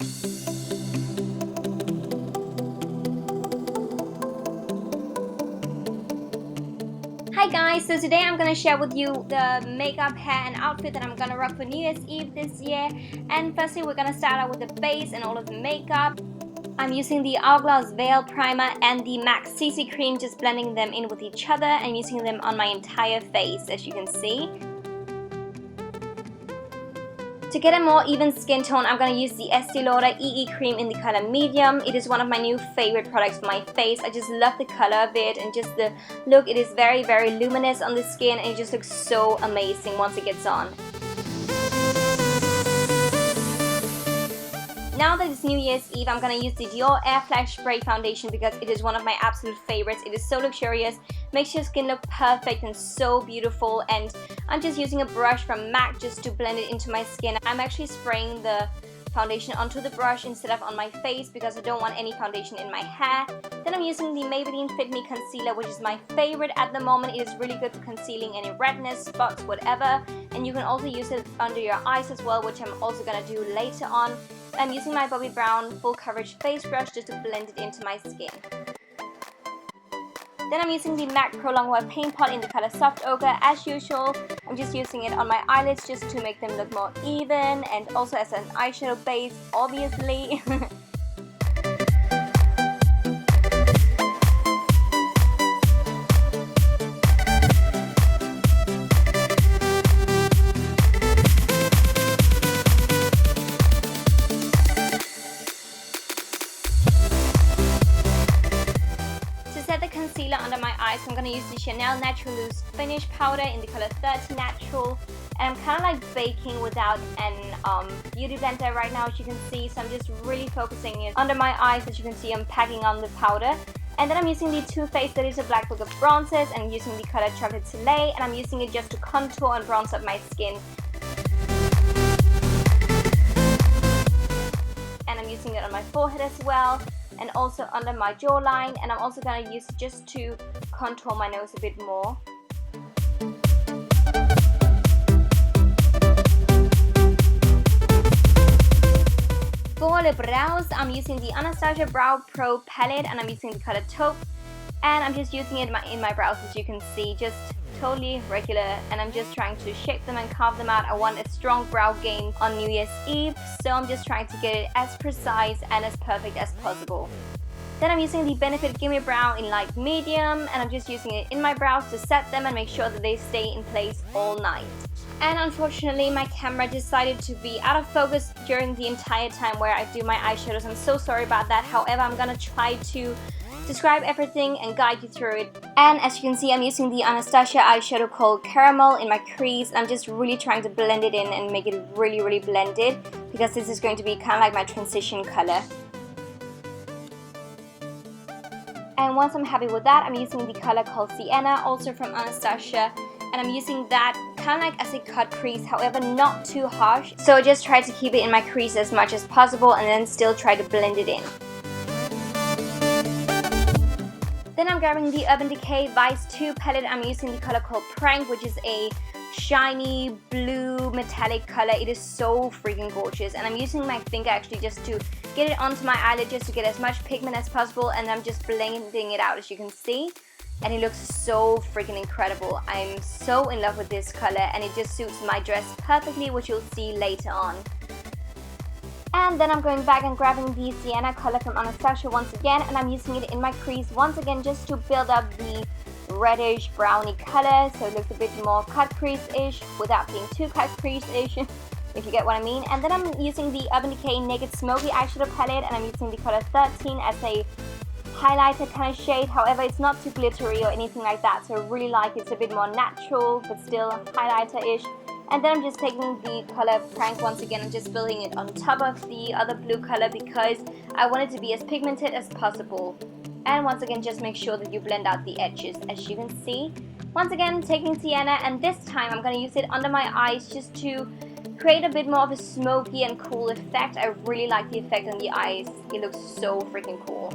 Hi guys, so today I'm gonna share with you the makeup, hair and outfit that I'm gonna rock for New Year's Eve this year. And firstly we're gonna start out with the base and all of the makeup. I'm using the Hourglass Veil Primer and the MAC CC Cream, just blending them in with each other and using them on my entire face, as you can see. To get a more even skin tone, I'm going to use the Estee Lauder EE Cream in the color Medium. It is one of my new favorite products for my face. I just love the color of it and just the look. It is very, very luminous on the skin and it just looks so amazing once it gets on. Now that it's New Year's Eve, I'm going to use the Dior Air Flash Spray Foundation because it is one of my absolute favorites. It is so luxurious, makes your skin look perfect and so beautiful, and I'm just using a brush from MAC just to blend it into my skin. I'm actually spraying the foundation onto the brush instead of on my face because I don't want any foundation in my hair. Then I'm using the Maybelline Fit Me Concealer, which is my favorite at the moment. It is really good for concealing any redness, spots, whatever, and you can also use it under your eyes as well, which I'm also going to do later on. I'm using my Bobbi Brown full coverage face brush just to blend it into my skin. Then I'm using the MAC Pro Longwear Paint Pot in the color Soft Ochre. As usual, I'm just using it on my eyelids just to make them look more even, and also as an eyeshadow base, obviously. Concealer under my eyes, I'm going to use the Chanel Natural Loose Finish Powder in the color 30 Natural, and I'm kind of like baking without an beauty blender right now, as you can see, so I'm just really focusing it under my eyes. As you can see, I'm packing on the powder. And then I'm using the Too Faced Glitter Black Book of Bronzes and using the color Chocolate Soleil, and I'm using it just to contour and bronze up my skin. And I'm using it on my forehead as well, and also under my jawline, and I'm also going to use it just to contour my nose a bit more. For the brows, I'm using the Anastasia Brow Pro Palette and I'm using the color Taupe, and I'm just using it in my brows, as you can see, just totally regular, and I'm just trying to shape them and carve them out. I want a strong brow game on New Year's Eve, so I'm just trying to get it as precise and as perfect as possible. Then I'm using the Benefit Gimme Brow in light medium, and I'm just using it in my brows to set them and make sure that they stay in place all night. And unfortunately, my camera decided to be out of focus during the entire time where I do my eyeshadows. I'm so sorry about that. However, I'm gonna try to describe everything and guide you through it. And as you can see, I'm using the Anastasia eyeshadow called Caramel in my crease. I'm just really trying to blend it in and make it really, really blended because this is going to be kind of like my transition color. And once I'm happy with that, I'm using the color called Sienna, also from Anastasia, and I'm using that kind of like as a cut crease, however not too harsh. So I just try to keep it in my crease as much as possible and then still try to blend it in. Then I'm grabbing the Urban Decay Vice 2 palette. I'm using the color called Prank, which is a shiny blue metallic color. It is so freaking gorgeous, and I'm using my finger actually just to get it onto my eyelid just to get as much pigment as possible, and I'm just blending it out, as you can see, and it looks so freaking incredible. I'm so in love with this color and it just suits my dress perfectly, which you'll see later on. And then I'm going back and grabbing the Sienna color from Anastasia once again, and I'm using it in my crease once again just to build up the reddish browny color so it looks a bit more cut crease-ish without being too cut crease-ish, if you get what I mean. And then I'm using the Urban Decay Naked Smoky eyeshadow palette, and I'm using the color 13 as a highlighter kind of shade. However, it's not too glittery or anything like that, so I really like it. It's a bit more natural but still highlighter-ish. And then I'm just taking the color Prank once again and just building it on top of the other blue color because I want it to be as pigmented as possible. And once again, just make sure that you blend out the edges, as you can see. Once again, taking Sienna, and this time I'm going to use it under my eyes just to create a bit more of a smoky and cool effect. I really like the effect on the eyes. It looks so freaking cool.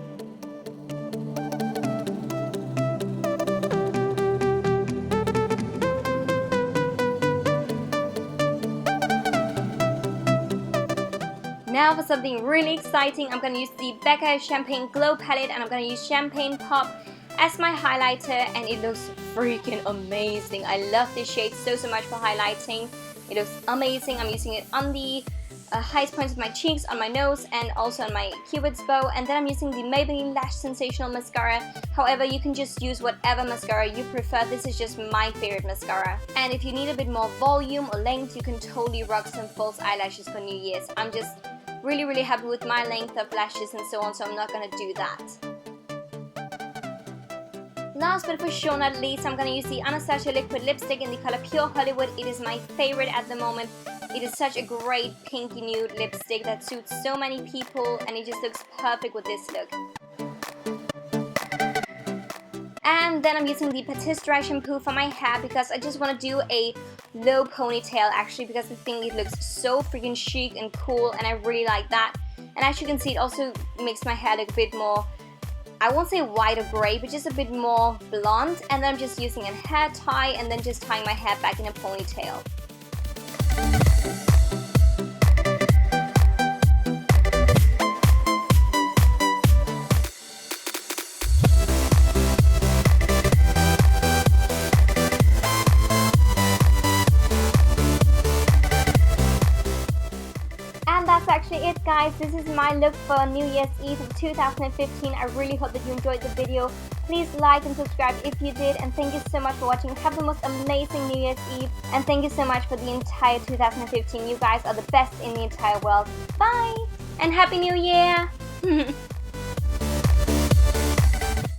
Now for something really exciting, I'm going to use the Becca Champagne Glow Palette, and I'm going to use Champagne Pop as my highlighter, and it looks freaking amazing. I love this shade so much for highlighting. It looks amazing. I'm using it on the highest points of my cheeks, on my nose, and also on my cupid's bow. And then I'm using the Maybelline Lash Sensational Mascara. However, you can just use whatever mascara you prefer. This is just my favorite mascara. And if you need a bit more volume or length, you can totally rock some false eyelashes for New Year's. I'm just really happy with my length of lashes and so on, so I'm not gonna do that. Last but for sure not least, I'm gonna use the Anastasia Liquid Lipstick in the color Pure Hollywood. It is my favorite at the moment. It is such a great pinky nude lipstick that suits so many people, and it just looks perfect with this look. And then I'm using the Batiste Dry Shampoo for my hair because I just want to do a low ponytail actually, because I think it looks so freaking chic and cool, and I really like that. And as you can see, it also makes my hair look a bit more, I won't say white or grey, but just a bit more blonde. And then I'm just using a hair tie and then just tying my hair back in a ponytail. That's actually it, guys. This is my look for New Year's Eve of 2015. I really hope that you enjoyed the video. Please like and subscribe if you did, and thank you so much for watching. Have the most amazing New Year's Eve, and thank you so much for the entire 2015. You guys are the best in the entire world. Bye and Happy New Year.